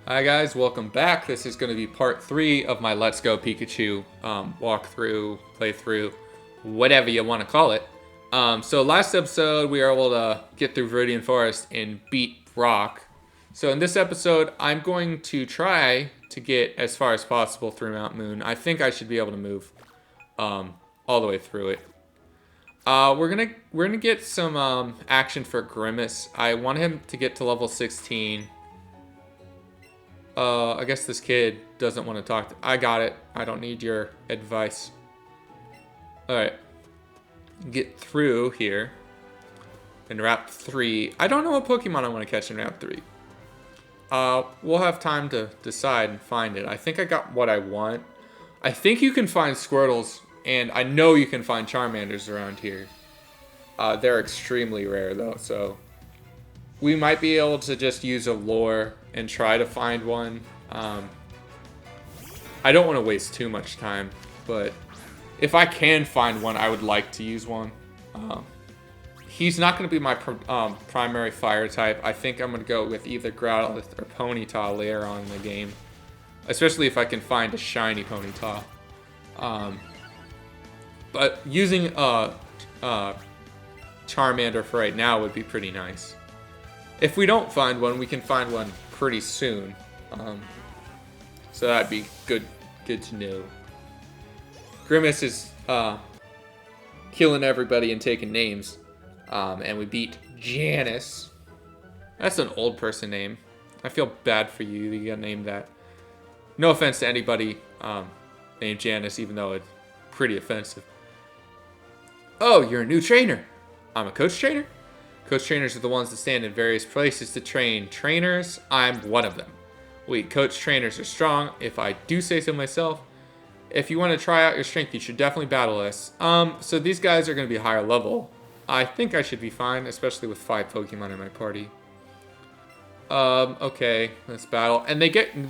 Hi guys, welcome back. This is going to be part 3 of my Let's Go Pikachu walkthrough, playthrough, whatever you want to call it. So last episode we were able to get through Viridian Forest and beat Brock. So in this episode I'm going to try to get as far as possible through Mount Moon. I think I should be able to move all the way through it. We're gonna get some action for Grimace. I want him to get to level 16. I guess this kid doesn't want to talk. I got it. I don't need your advice. Alright. Get through here. In Route 3. I don't know what Pokemon I want to catch in Route 3. We'll have time to decide and find it. I think I got what I want. I think you can find Squirtles, and I know you can find Charmanders around here. They're extremely rare, though, so... we might be able to just use a lure and try to find one. I don't want to waste too much time, but if I can find one, I would like to use one. He's not going to be my primary fire type. I think I'm going to go with either Growlithe or Ponyta later on in the game, especially if I can find a shiny Ponyta. But using Charmander for right now would be pretty nice. If we don't find one, we can find one pretty soon. So that'd be good to know. Grimace is killing everybody and taking names. And we beat Janice. That's an old person name. I feel bad for you that you got named that. No offense to anybody named Janice, even though it's pretty offensive. Oh, you're a new trainer. I'm a coach trainer? Coach trainers are the ones that stand in various places to train trainers. I'm one of them. We coach trainers are strong, if I do say so myself. If you want to try out your strength, you should definitely battle us. So these guys are going to be higher level. I think I should be fine, especially with 5 Pokemon in my party. Okay, let's battle. And they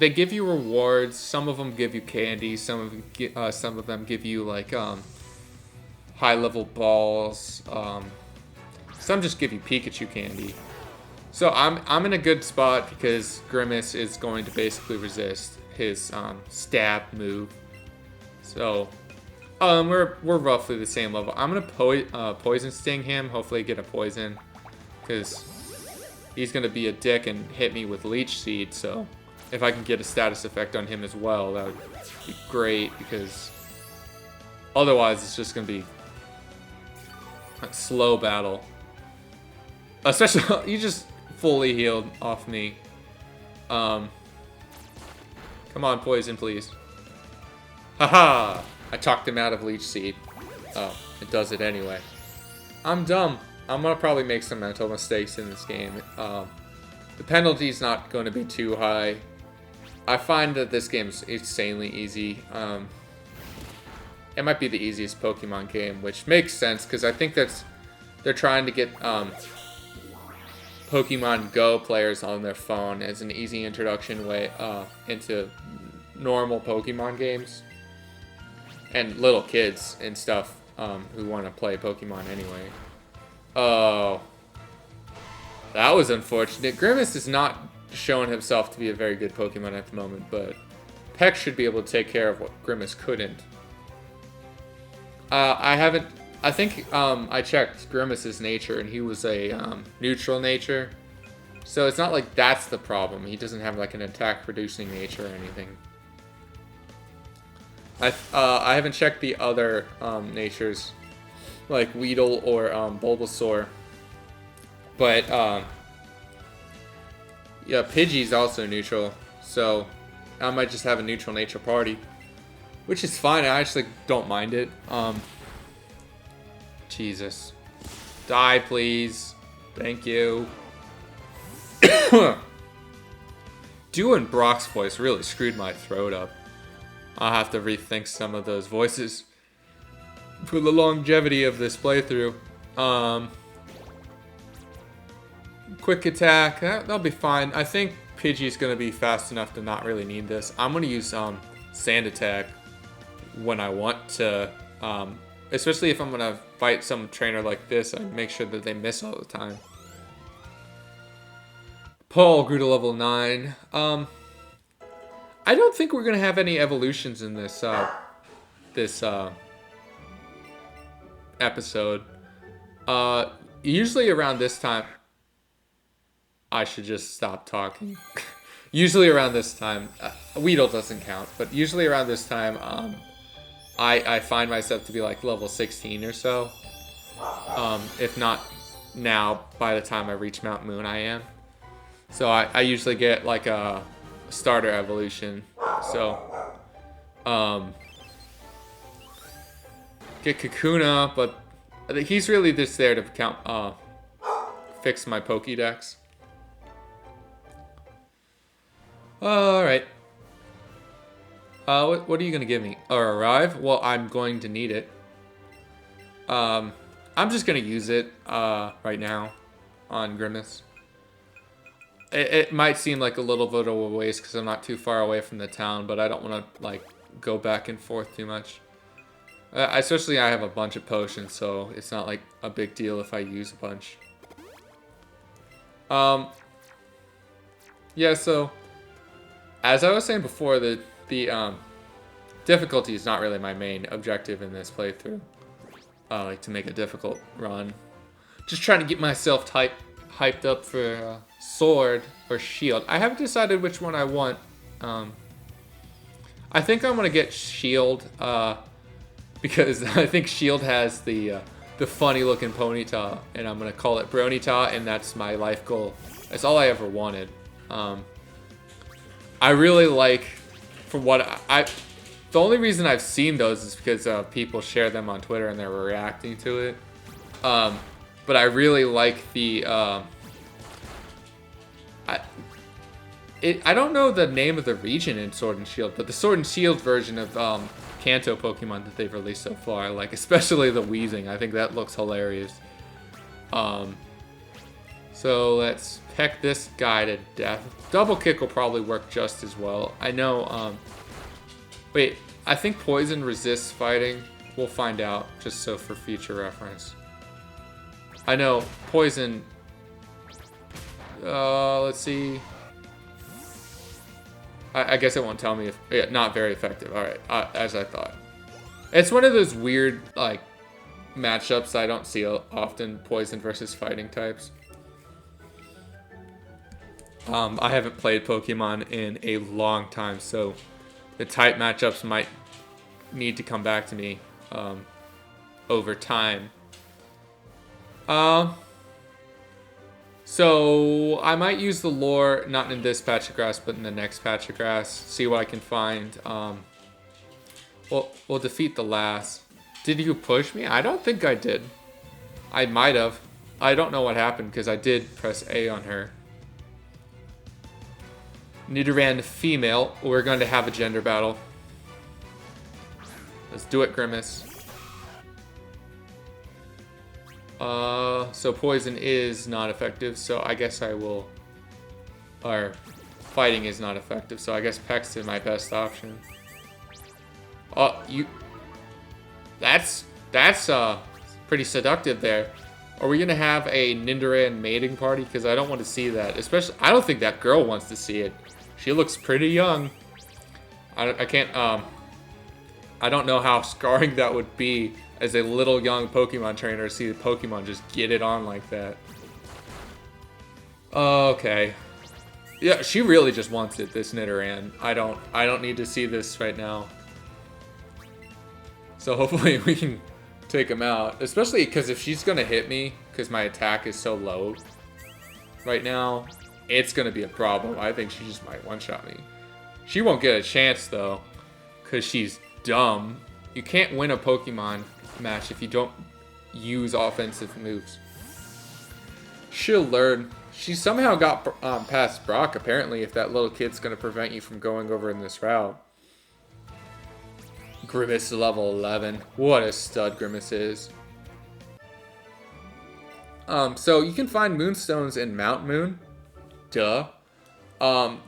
give you rewards. Some of them give you candy. Some of them give you like high level balls. Some just give you Pikachu candy. So I'm in a good spot because Grimace is going to basically resist his stab move. So we're roughly the same level. I'm gonna poison sting him. Hopefully get a poison, because he's gonna be a dick and hit me with Leech Seed. So if I can get a status effect on him as well, that would be great, because otherwise it's just gonna be a slow battle. Especially, you just fully healed off me. Come on, poison, please. Haha! I talked him out of Leech Seed. Oh, it does it anyway. I'm dumb. I'm gonna probably make some mental mistakes in this game. The penalty's not going to be too high. I find that this game's insanely easy. It might be the easiest Pokemon game, which makes sense, because I think they're trying to get Pokemon Go players on their phone as an easy introduction way into normal Pokemon games, and little kids and stuff who want to play Pokemon anyway. Oh, that was unfortunate. Grimace is not showing himself to be a very good Pokemon at the moment, but Peck should be able to take care of what Grimace couldn't. I think I checked Grimace's nature, and he was a neutral nature. So it's not like that's the problem. He doesn't have like an attack-reducing nature or anything. I haven't checked the other natures, like Weedle or Bulbasaur. But yeah, Pidgey's also neutral, so I might just have a neutral nature party, which is fine. I actually don't mind it. Jesus. Die, please. Thank you. Doing Brock's voice really screwed my throat up. I'll have to rethink some of those voices for the longevity of this playthrough. Quick attack. That'll be fine. I think Pidgey's going to be fast enough to not really need this. I'm going to use Sand Attack when I want to... especially if I'm going to fight some trainer like this, I make sure that they miss all the time. Paul grew to level 9. I don't think we're gonna have any evolutions in this episode. Usually around this time, I should just stop talking. Usually around this time, Weedle doesn't count, but usually around this time, I find myself to be like level 16 or so. If not now, by the time I reach Mount Moon, I am. So I usually get like a starter evolution. So, get Kakuna, but he's really just there to fix my Pokédex. Alright. What are you going to give me? Or arrive? Well, I'm going to need it. I'm just going to use it right now on Grimace. It might seem like a little bit of a waste because I'm not too far away from the town, but I don't want to like go back and forth too much. Especially I have a bunch of potions, so it's not like a big deal if I use a bunch. Yeah, so as I was saying before, the difficulty is not really my main objective in this playthrough. Like to make a difficult run. Just trying to get myself hyped up for sword or shield. I haven't decided which one I want. I think I'm gonna get shield because I think shield has the funny looking ponyta, and I'm gonna call it Bronyta, and that's my life goal. That's all I ever wanted. I really like, for what the only reason I've seen those is because people share them on Twitter and they're reacting to it. But I really like the, I don't know the name of the region in Sword and Shield, but the Sword and Shield version of Kanto Pokemon that they've released so far, like especially the Weezing, I think that looks hilarious. So let's peck this guy to death. Double kick will probably work just as well. I know, wait, I think poison resists fighting. We'll find out, just so for future reference. I know poison, let's see. I guess it won't tell me if, yeah, not very effective. All right, as I thought. It's one of those weird, like, matchups I don't see often, poison versus fighting types. I haven't played Pokemon in a long time, so the type matchups might need to come back to me over time. So I might use the lore, not in this patch of grass, but in the next patch of grass. See what I can find. We'll defeat the last. Did you push me? I don't think I did. I might have. I don't know what happened because I did press A on her. Nidoran female. We're going to have a gender battle. Let's do it, Grimace. So poison is not effective, so I guess I will... Or, fighting is not effective, so I guess Peck's is my best option. Oh, you... That's pretty seductive there. Are we gonna have a Nidoran mating party? Because I don't want to see that. Especially, I don't think that girl wants to see it. She looks pretty young. I can't, I don't know how scarring that would be as a little young Pokemon trainer to see the Pokemon just get it on like that. Okay. Yeah, she really just wants it, this Nidoran. I don't need to see this right now. So hopefully we can take him out. Especially because if she's gonna hit me, because my attack is so low right now, it's gonna be a problem. I think she just might one-shot me. She won't get a chance though, because she's dumb. You can't win a Pokemon match if you don't use offensive moves. She'll learn. She somehow got past Brock, apparently, if that little kid's going to prevent you from going over in this route. Grimace level 11. What a stud Grimace is. So you can find Moonstones in Mount Moon. Duh.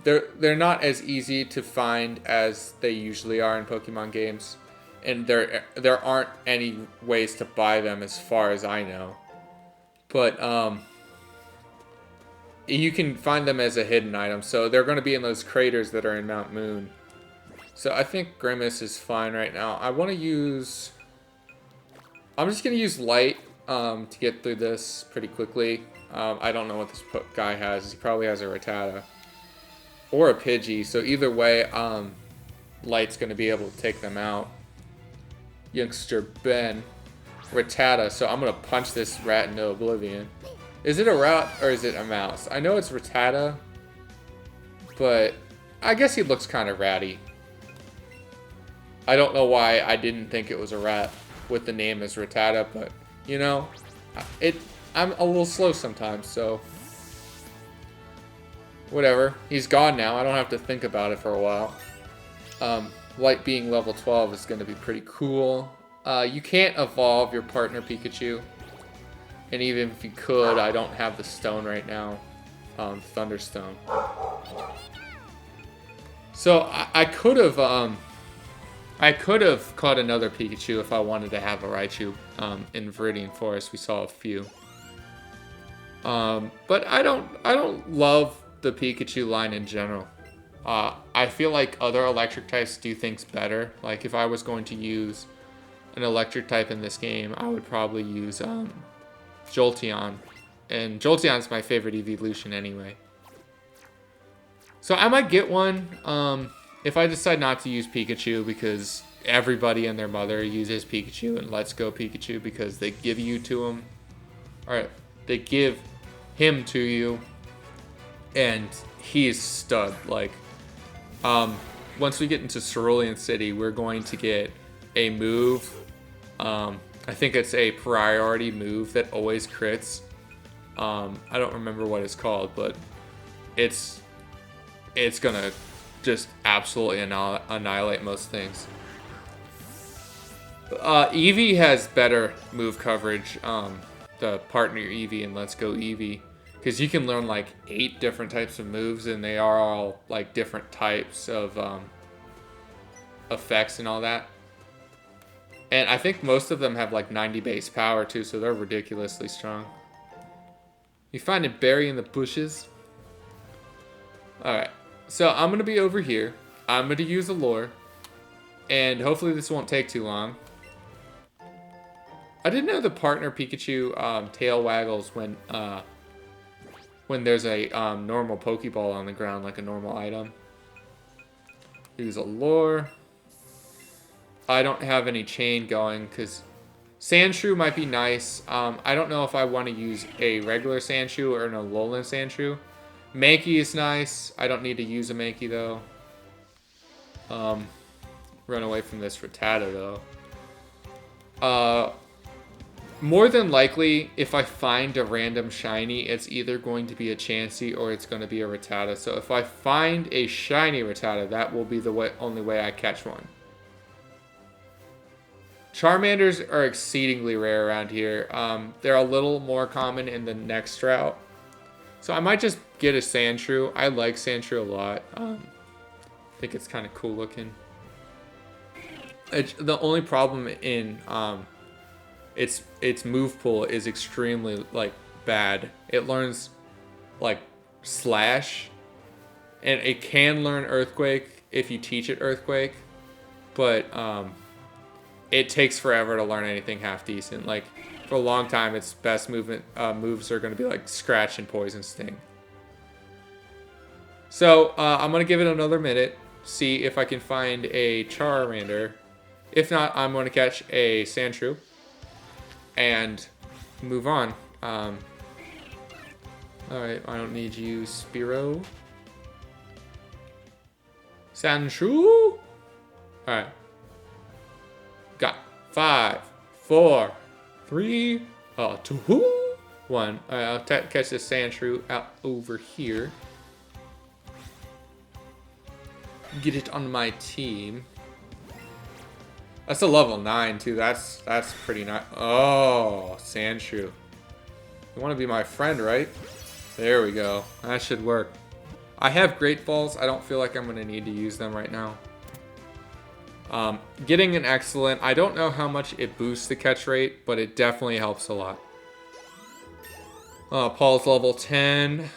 They're not as easy to find as they usually are in Pokemon games. And there aren't any ways to buy them as far as I know. But you can find them as a hidden item. So they're going to be in those craters that are in Mount Moon. So I think Grimace is fine right now. I want to use... I'm just going to use Light to get through this pretty quickly. I don't know what this guy has. He probably has a Rattata. Or a Pidgey. So either way, Light's going to be able to take them out. Youngster Ben. Rattata. So I'm going to punch this rat into oblivion. Is it a rat or is it a mouse? I know it's Rattata. But I guess he looks kind of ratty. I don't know why I didn't think it was a rat with the name as Rattata, but, you know, I'm a little slow sometimes, so whatever. He's gone now. I don't have to think about it for a while. Light being level 12 is going to be pretty cool. You can't evolve your partner Pikachu, and even if you could, I don't have the stone right now, Thunderstone. So I could have caught another Pikachu if I wanted to have a Raichu in Viridian Forest. We saw a few. But I don't love the Pikachu line in general. I feel like other electric types do things better. Like if I was going to use an electric type in this game, I would probably use Jolteon. And Jolteon's my favorite evolution anyway. So I might get one if I decide not to use Pikachu because everybody and their mother uses Pikachu and Let's Go Pikachu because they give you to him. Or they give him to you and he's stud. Like, once we get into Cerulean City, we're going to get a move. I think it's a priority move that always crits. I don't remember what it's called, but it's gonna just absolutely annihilate most things. Eevee has better move coverage, the partner Eevee and Let's Go Eevee, because you can learn like 8 different types of moves and they are all like different types of effects and all that. And I think most of them have like 90 base power too, so they're ridiculously strong. You find a berry in the bushes. Alright. So I'm going to be over here. I'm going to use a lure. And hopefully this won't take too long. I didn't know the partner Pikachu tail waggles when there's a normal Pokeball on the ground, like a normal item. Use a lure. I don't have any chain going because Sandshrew might be nice. I don't know if I want to use a regular Sandshrew or an Alolan Sandshrew. Mankey is nice. I don't need to use a Mankey though. Run away from this Rattata though. More than likely, if I find a random shiny, it's either going to be a Chansey or it's going to be a Rattata. So if I find a shiny Rattata, that will be the only way I catch one. Charmanders are exceedingly rare around here. They're a little more common in the next route. So I might just get a Sandshrew. I like Sandshrew a lot. I think it's kind of cool looking. The only problem in its move pool is extremely like bad. It learns like Slash, and it can learn Earthquake if you teach it Earthquake, but it takes forever to learn anything half decent. Like for a long time, its best moves are going to be like Scratch and Poison Sting. So I'm going to give it another minute, see if I can find a Charmander. If not, I'm going to catch a Sandshrew and move on. Alright, I don't need you, Spearow. Sandshrew? Alright. Got 5, 4, 3, 2, 1. Alright, I'll catch this Sandshrew out over here. Get it on my team. That's a level 9 too. That's pretty nice. Oh, Sandshrew. You want to be my friend, right? There we go. That should work. I have Great Balls. I don't feel like I'm going to need to use them right now. Getting an excellent. I don't know how much it boosts the catch rate, but it definitely helps a lot. Paul's level 10.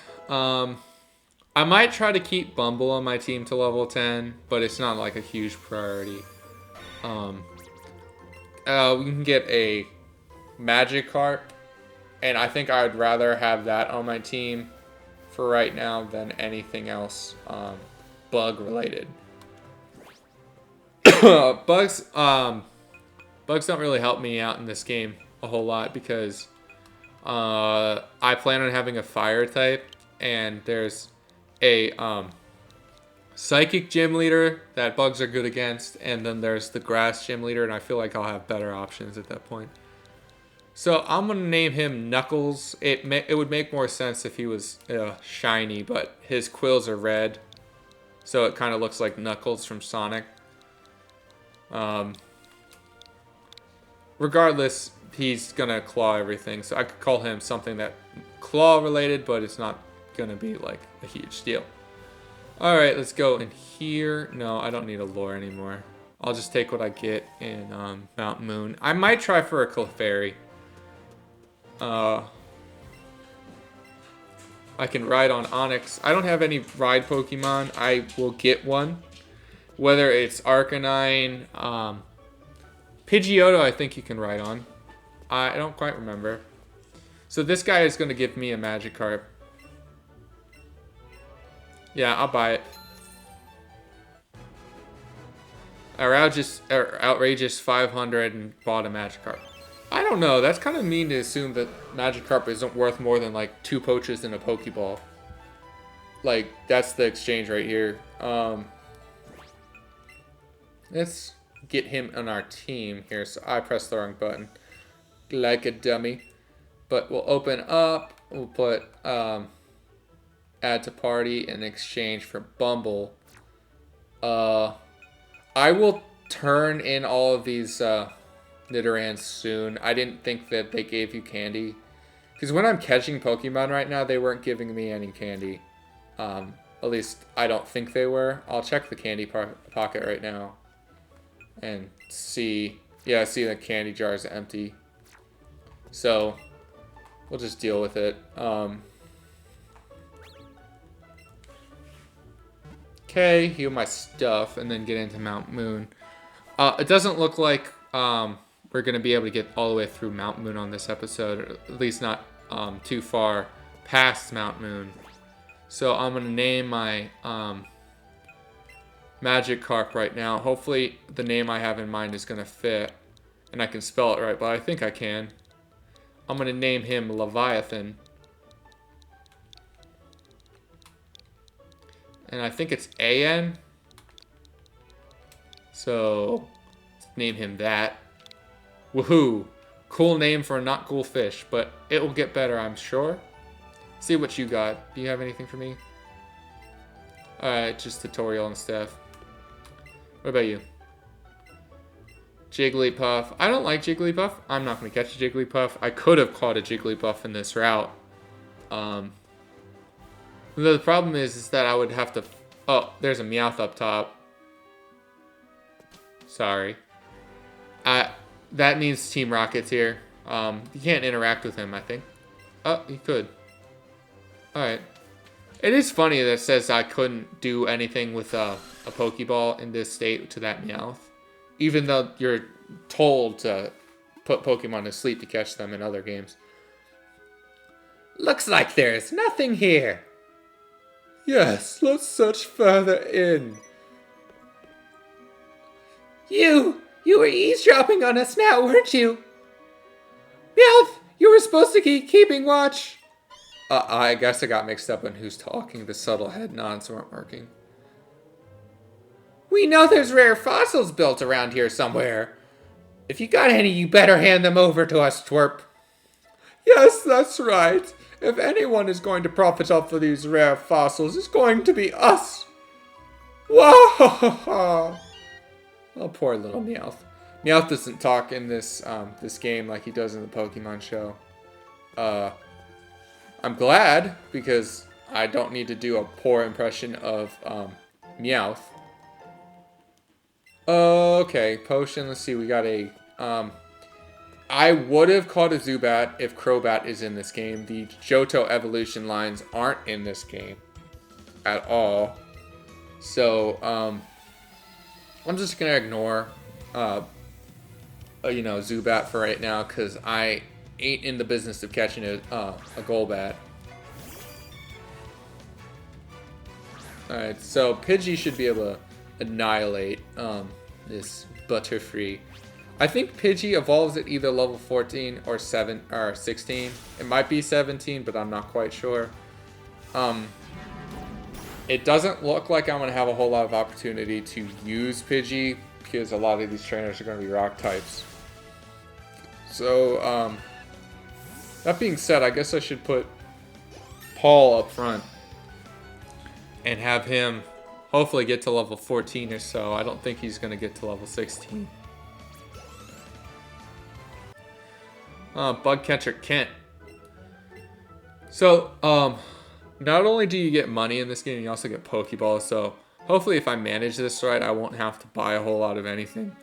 I might try to keep Bumble on my team to level 10, but it's not like a huge priority. We can get a Magikarp, and I think I would rather have that on my team for right now than anything else bug related. Bugs don't really help me out in this game a whole lot because I plan on having a fire type, and there's a psychic gym leader that bugs are good against, and then there's the grass gym leader, and I feel like I'll have better options at that point. So I'm gonna name him Knuckles. It would make more sense if he was shiny, but his quills are red, so it kind of looks like Knuckles from Sonic. Regardless, he's gonna claw everything, so I could call him something that claw related, but it's not gonna be like a huge deal. All right, let's go in here. No, I don't need a lure anymore. I'll just take what I get in Mount Moon. I might try for a Clefairy. I can ride on Onix. I don't have any ride Pokemon. I will get one. Whether it's Arcanine, Pidgeotto I think you can ride on. I don't quite remember. So this guy is going to give me a Magikarp. Yeah, I'll buy it. Outrageous 500 and bought a Magikarp. I don't know. That's kind of mean to assume that Magikarp isn't worth more than like 2 poaches and a Pokeball. Like, that's the exchange right here. Let's get him on our team here. So I pressed the wrong button. Like a dummy. But we'll open up. We'll put add to party in exchange for Bumble. I will turn in all of these Nidorans soon. I didn't think that they gave you candy. Because when I'm catching Pokemon right now, they weren't giving me any candy. At least I don't think they were. I'll check the candy pocket right now. And see. Yeah, I see the candy jar is empty. So, we'll just deal with it. Okay, heal my stuff and then get into Mount Moon. It doesn't look like we're going to be able to get all the way through Mount Moon on this episode, or at least not too far past Mount Moon. So I'm going to name my Magikarp right now. Hopefully the name I have in mind is going to fit and I can spell it right, but I think I can. I'm going to name him Leviathan. And I think it's AN. So, let's name him that. Woohoo! Cool name for a not cool fish, but it will get better, I'm sure. See what you got. Do you have anything for me? Alright, just tutorial and stuff. What about you? Jigglypuff. I don't like Jigglypuff. I'm not going to catch a Jigglypuff. I could have caught a Jigglypuff in this route. The problem is that I would have to... Oh, there's a Meowth up top. Sorry. That means Team Rocket's here. You can't interact with him, I think. Oh, you could. Alright. It is funny that it says I couldn't do anything with a Pokeball in this state to that Meowth. Even though you're told to put Pokemon to sleep to catch them in other games. Looks like there's nothing here. Yes, let's search further in. You were eavesdropping on us now, weren't you? Meowth, you were supposed to keep keeping watch. I guess I got mixed up on who's talking. The subtle head nods weren't working. We know there's rare fossils built around here somewhere. If you got any, you better hand them over to us, twerp. Yes, that's right. If anyone is going to profit off of these rare fossils, it's going to be us. Whoa! Oh, poor little Meowth. Meowth doesn't talk in this this game like he does in the Pokemon show. I'm glad, because I don't need to do a poor impression of Meowth. Okay, potion. Let's see. We got a... I would have caught a Zubat if Crobat is in this game. The Johto evolution lines aren't in this game. at all. So, I'm just going to ignore, Zubat for right now, because I ain't in the business of catching a Golbat. Alright, so Pidgey should be able to annihilate this Butterfree. I think Pidgey evolves at either level 14 or 16. It might be 17, but I'm not quite sure. It doesn't look like I'm going to have a whole lot of opportunity to use Pidgey because a lot of these trainers are going to be rock types. So, that being said, I guess I should put Paul up front and have him hopefully get to level 14 or so. I don't think he's going to get to level 16. Bug Catcher Kent. So, not only do you get money in this game, you also get Pokeballs. So, hopefully if I manage this right, I won't have to buy a whole lot of anything.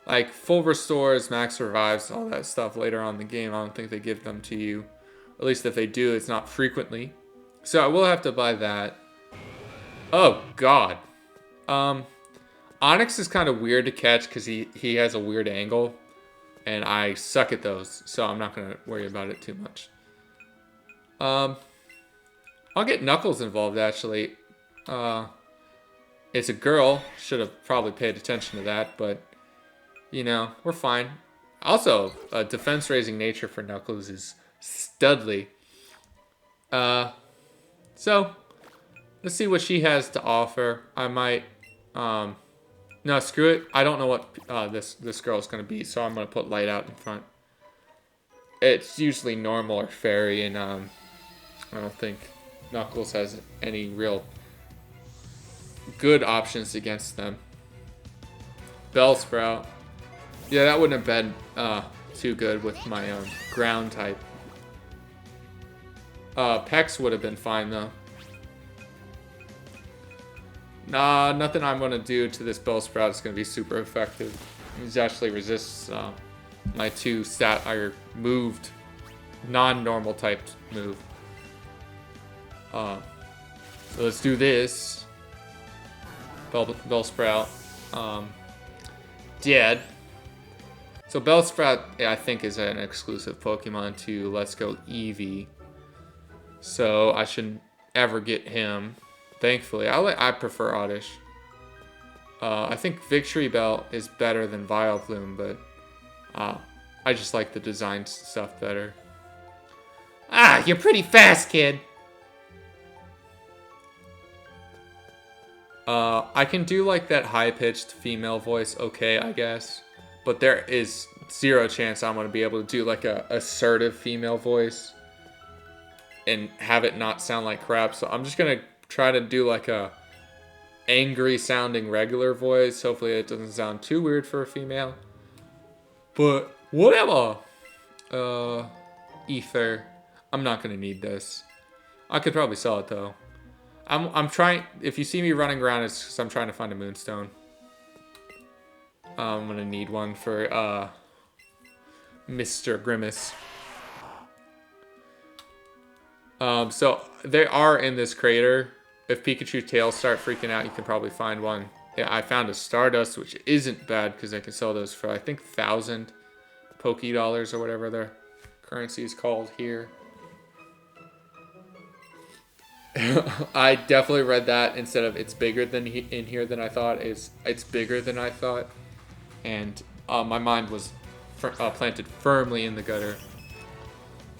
Like full restores, max revives, all that stuff later on in the game, I don't think they give them to you. At least if they do, it's not frequently. So I will have to buy that. Oh, God. Onyx is kind of weird to catch because he has a weird angle. And I suck at those, so I'm not going to worry about it too much. I'll get Knuckles involved, actually. It's a girl. Should have probably paid attention to that, but, we're fine. Also, defense-raising nature for Knuckles is studly. So, let's see what she has to offer. I might, no, screw it. I don't know what this girl's going to be, so I'm going to put Light Out in front. It's usually normal or fairy, and I don't think Knuckles has any real good options against them. Bellsprout. Yeah, that wouldn't have been too good with my ground type. Pex would have been fine, though. Nah, nothing I'm going to do to this Bellsprout is going to be super effective. It actually resists my two moved non-normal typed move. So let's do this. Bellsprout. Dead. So Bellsprout, I think, is an exclusive Pokemon to Let's Go Eevee. So I shouldn't ever get him. Thankfully, I prefer Oddish. I think Victory Bell is better than Vileplume, but I just like the design stuff better. Ah, you're pretty fast, kid. I can do like that high-pitched female voice, okay, I guess. But there is zero chance I'm going to be able to do like a assertive female voice and have it not sound like crap. So I'm just going to try to do like a angry sounding regular voice. Hopefully it doesn't sound too weird for a female. But whatever. Ether. I'm not going to need this. I could probably sell it though. I'm trying, if you see me running around, it's because I'm trying to find a Moonstone. I'm going to need one for Mr. Grimace. So they are in this crater. If Pikachu tails start freaking out, you can probably find one. Yeah, I found a Stardust, which isn't bad because I can sell those for, I think, 1,000 Poke Dollars or whatever their currency is called here. I definitely read that instead of it's bigger than in here than I thought. It's bigger than I thought. And my mind was planted firmly in the gutter.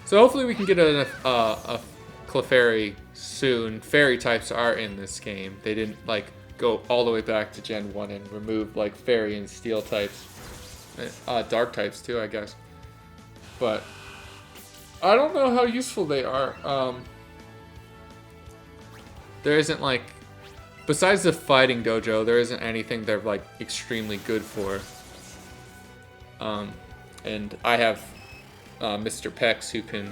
So hopefully we can get a Clefairy soon. Fairy types are in this game. They didn't like go all the way back to Gen 1 and remove like Fairy and Steel types. Dark types too, I guess. But I don't know how useful they are. There isn't like, besides the fighting dojo, there isn't anything they're like extremely good for. And I have Mr. Pex who can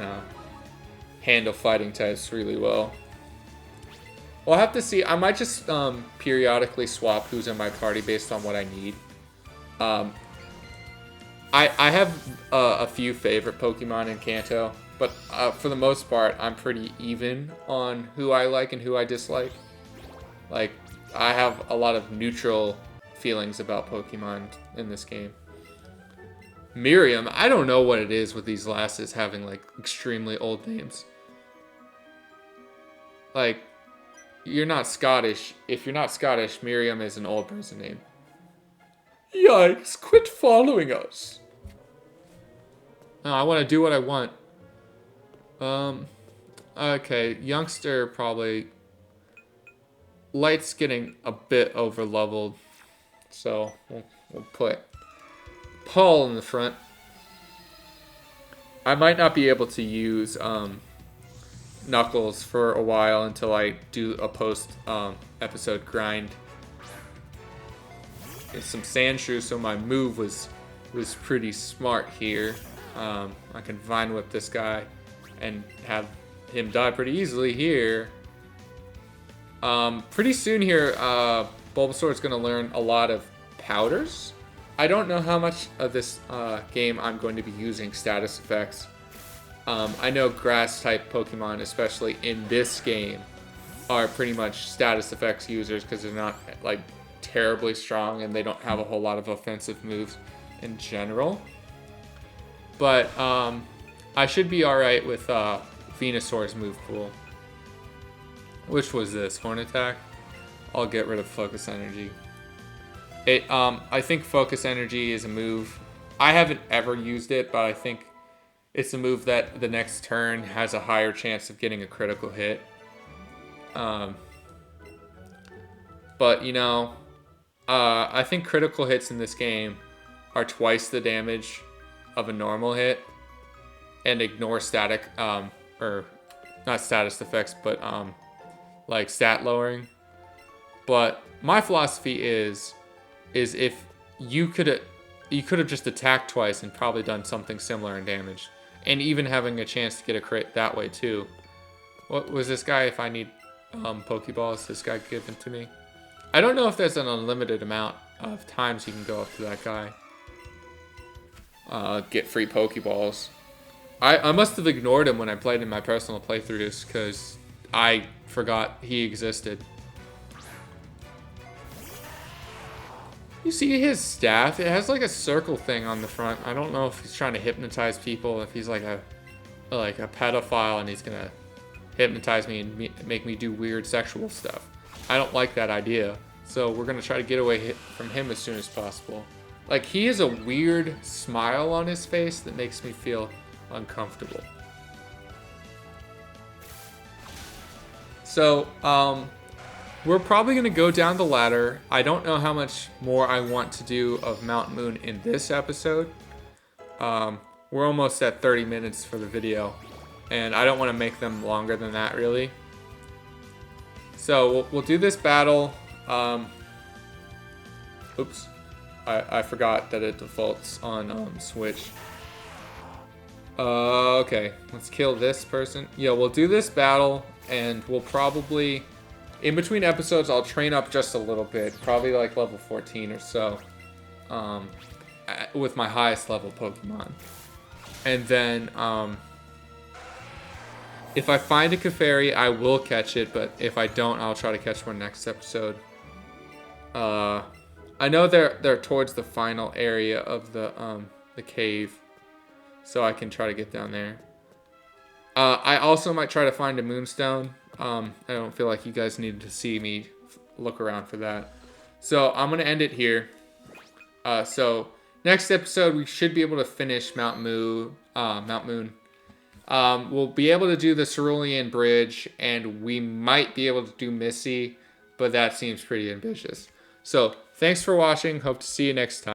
handle fighting types really well. We'll have to see. I might just periodically swap who's in my party based on what I need. I have a few favorite Pokemon in Kanto. But for the most part, I'm pretty even on who I like and who I dislike. Like, I have a lot of neutral feelings about Pokemon in this game. Miriam, I don't know what it is with these lasses having, like, extremely old names. Like, you're not Scottish. If you're not Scottish, Miriam is an old person name. Yikes, quit following us. No, I want to do what I want. Okay, youngster probably. Light's getting a bit over leveled. So, we'll put Paul in the front. I might not be able to use, Knuckles for a while until I do a post-episode grind. Get some Sandshrew, so my move was pretty smart here. I can Vine Whip this guy and have him die pretty easily here. Pretty soon here, Bulbasaur's going to learn a lot of powders. I don't know how much of this game I'm going to be using status effects. I know grass-type Pokemon, especially in this game, are pretty much status effects users because they're not, like, terribly strong and they don't have a whole lot of offensive moves in general. But I should be alright with Venusaur's move pool. Which was this? Horn Attack? I'll get rid of Focus Energy. I think Focus Energy is a move. I haven't ever used it, but I think it's a move that the next turn has a higher chance of getting a critical hit. But, you know, I think critical hits in this game are twice the damage of a normal hit and ignore static, or not status effects, but like stat lowering. But my philosophy is if you could have just attacked twice and probably done something similar in damage, and even having a chance to get a crit that way too. What was this guy? If I need Pokeballs, this guy given to me. I don't know if there's an unlimited amount of times you can go up to that guy. Get free Pokeballs. I must have ignored him when I played in my personal playthroughs because I forgot he existed. You see his staff? It has like a circle thing on the front. I don't know if he's trying to hypnotize people, if he's like a pedophile and he's gonna hypnotize me and make me do weird sexual stuff. I don't like that idea. So we're gonna try to get away from him as soon as possible. Like, he has a weird smile on his face that makes me feel uncomfortable. So, we're probably going to go down the ladder. I don't know how much more I want to do of Mount Moon in this episode. We're almost at 30 minutes for the video, and I don't want to make them longer than that, really. So, we'll do this battle. Oops. I forgot that it defaults on Switch. Okay, let's kill this person. Yeah, we'll do this battle, and we'll probably... In between episodes, I'll train up just a little bit. Probably like level 14 or so. With my highest level Pokemon. And then, if I find a Clefairy, I will catch it. But if I don't, I'll try to catch one next episode. I know they're towards the final area of the cave. So I can try to get down there. I also might try to find a Moonstone. I don't feel like you guys needed to see me look around for that. So I'm going to end it here. So next episode, we should be able to finish Mount Moon. We'll be able to do the Cerulean Bridge, and we might be able to do Missy, but that seems pretty ambitious. So thanks for watching. Hope to see you next time.